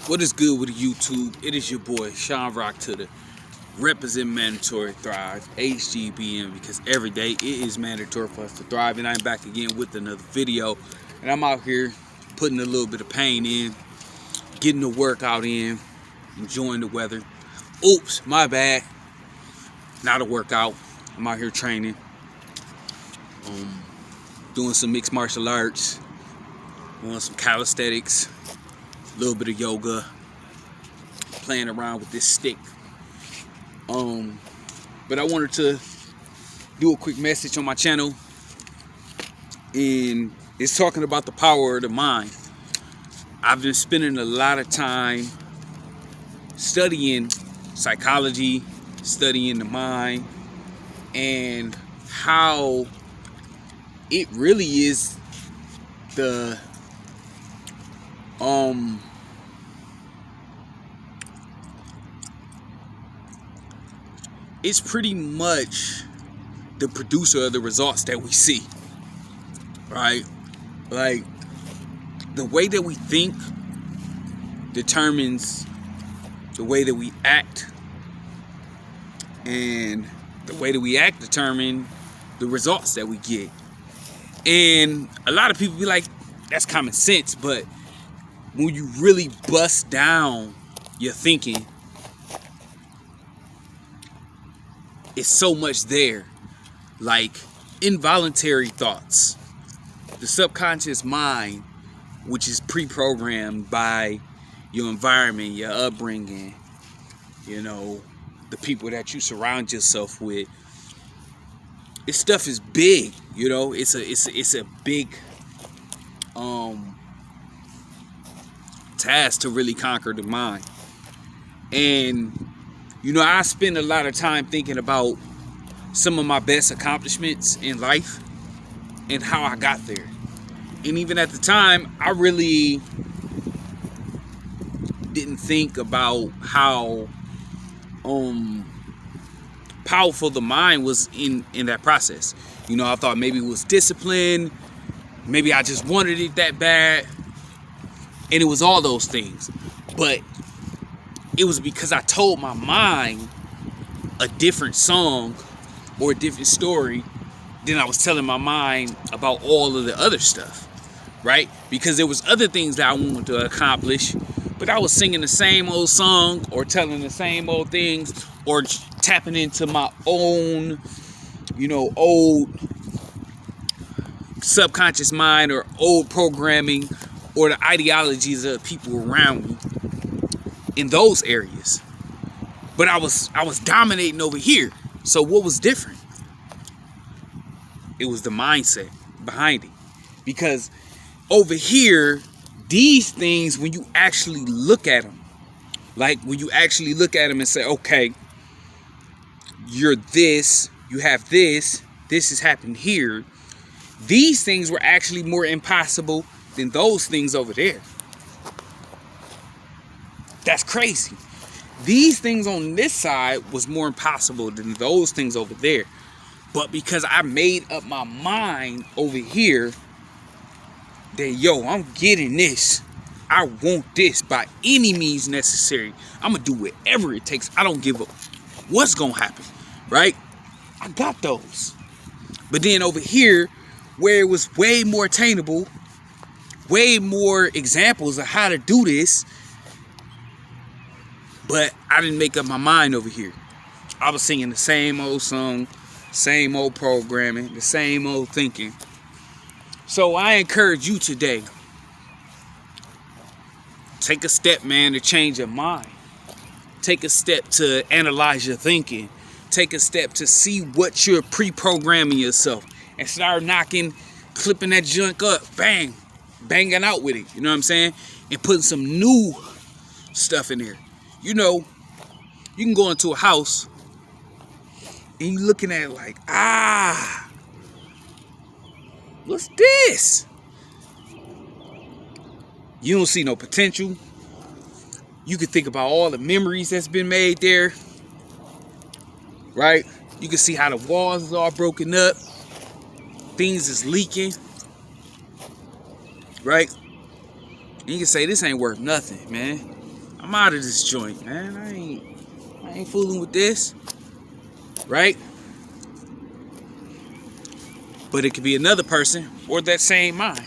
What is good with YouTube? It is your boy Sean Rock to the represent Mandatory Thrive, HGBM, because every day it is mandatory for us to thrive. And I'm back again with another video. And I'm out here putting a little bit of pain in, getting the workout in, enjoying the weather. Oops, my bad. Not a workout. I'm out here training, doing some mixed martial arts, doing some calisthenics, a little bit of yoga, playing around with this stick. But I wanted to do a quick message on my channel, and it's talking about the power of the mind. I've been spending a lot of time studying psychology, studying the mind, and how it really is the it's pretty much the producer of the results that we see, right? Like, the way that we think determines the way that we act, and the way that we act determine the results that we get. And a lot of people be like, that's common sense, but when you really bust down your thinking, it's so much there. Like involuntary thoughts, the subconscious mind, which is pre-programmed by your environment, your upbringing, the people that you surround yourself with. This stuff is big, it's a big task to really conquer the mind. And I spend a lot of time thinking about some of my best accomplishments in life and how I got there. And even at the time, I really didn't think about how powerful the mind was in that process. I thought maybe it was discipline, maybe I just wanted it that bad, and it was all those things. But it was because I told my mind a different song or a different story than I was telling my mind about all of the other stuff, right? Because there was other things that I wanted to accomplish, but I was singing the same old song or telling the same old things or tapping into my own, old subconscious mind or old programming or the ideologies of people around me in those areas. But I was dominating over here. So what was different? It was the mindset behind it. Because over here, these things, when you actually look at them, like when you actually look at them and say, okay, you're this, you have this is happening here. These things were actually more impossible than those things over there. That's crazy. These things on this side was more impossible than those things over there. But because I made up my mind over here that, I'm getting this. I want this by any means necessary. I'm going to do whatever it takes. I don't give up what's going to happen, right? I got those. But then over here, where it was way more attainable, way more examples of how to do this, but I didn't make up my mind over here. I was singing the same old song, same old programming, the same old thinking. So I encourage you today, take a step, man, to change your mind. Take a step to analyze your thinking. Take a step to see what you're pre-programming yourself and start clipping that junk up, banging out with it, you know what I'm saying? And putting some new stuff in there. You can go into a house and you're looking at it like, what's this? You don't see no potential. You can think about all the memories that's been made there, right? You can see how the walls is all broken up. Things is leaking, right? And you can say, this ain't worth nothing, man. I'm out of this joint, man. I ain't fooling with this, right? But it could be another person or that same mind.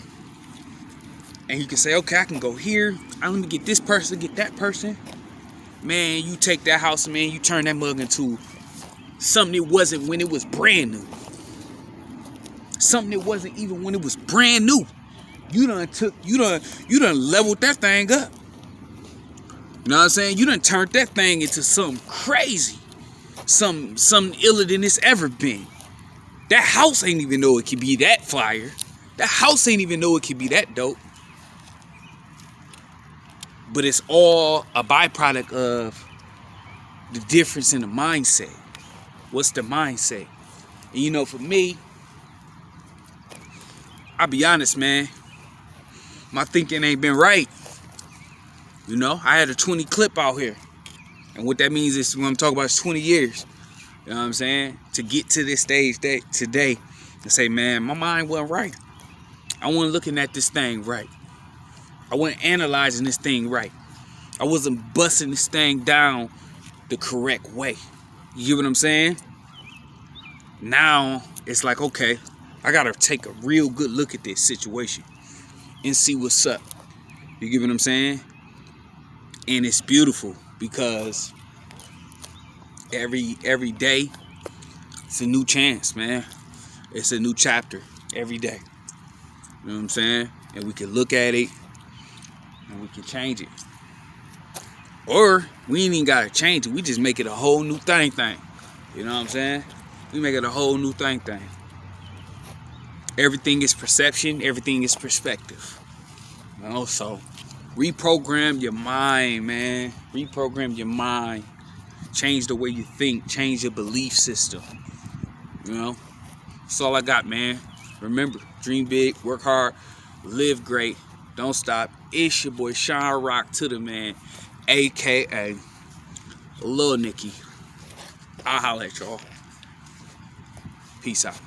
And you can say, okay, I can go here. I'm gonna get this person, get that person. Man, you take that house, man, you turn that mug into something it wasn't when it was brand new. Something it wasn't even when it was brand new. You done leveled that thing up. You know what I'm saying? You done turned that thing into something crazy. Something iller than it's ever been. That house ain't even know it could be that fire. That house ain't even know it could be that dope. But it's all a byproduct of the difference in the mindset. What's the mindset? And you know, for me, I'll be honest, man. My thinking ain't been right. You know, I had a 20 clip out here. And what that means is, what I'm talking about is 20 years. You know what I'm saying? To get to this stage today and say, man, my mind wasn't right. I wasn't looking at this thing right. I wasn't analyzing this thing right. I wasn't busting this thing down the correct way. You get what I'm saying? Now, it's like, okay, I got to take a real good look at this situation and see what's up. You get what I'm saying? And it's beautiful because every day it's a new chance, man. It's a new chapter every day. You know what I'm saying? And we can look at it and we can change it. Or we ain't even gotta change it. We just make it a whole new thing. You know what I'm saying? We make it a whole new thing. Everything is perception. Everything is perspective. You know, so reprogram your mind, man. Reprogram your mind. Change the way you think. Change your belief system. You know? That's all I got, man. Remember, dream big, work hard, live great, don't stop. It's your boy Sean Rock to the man, a.k.a. Lil Nicky. I'll holler at y'all. Peace out.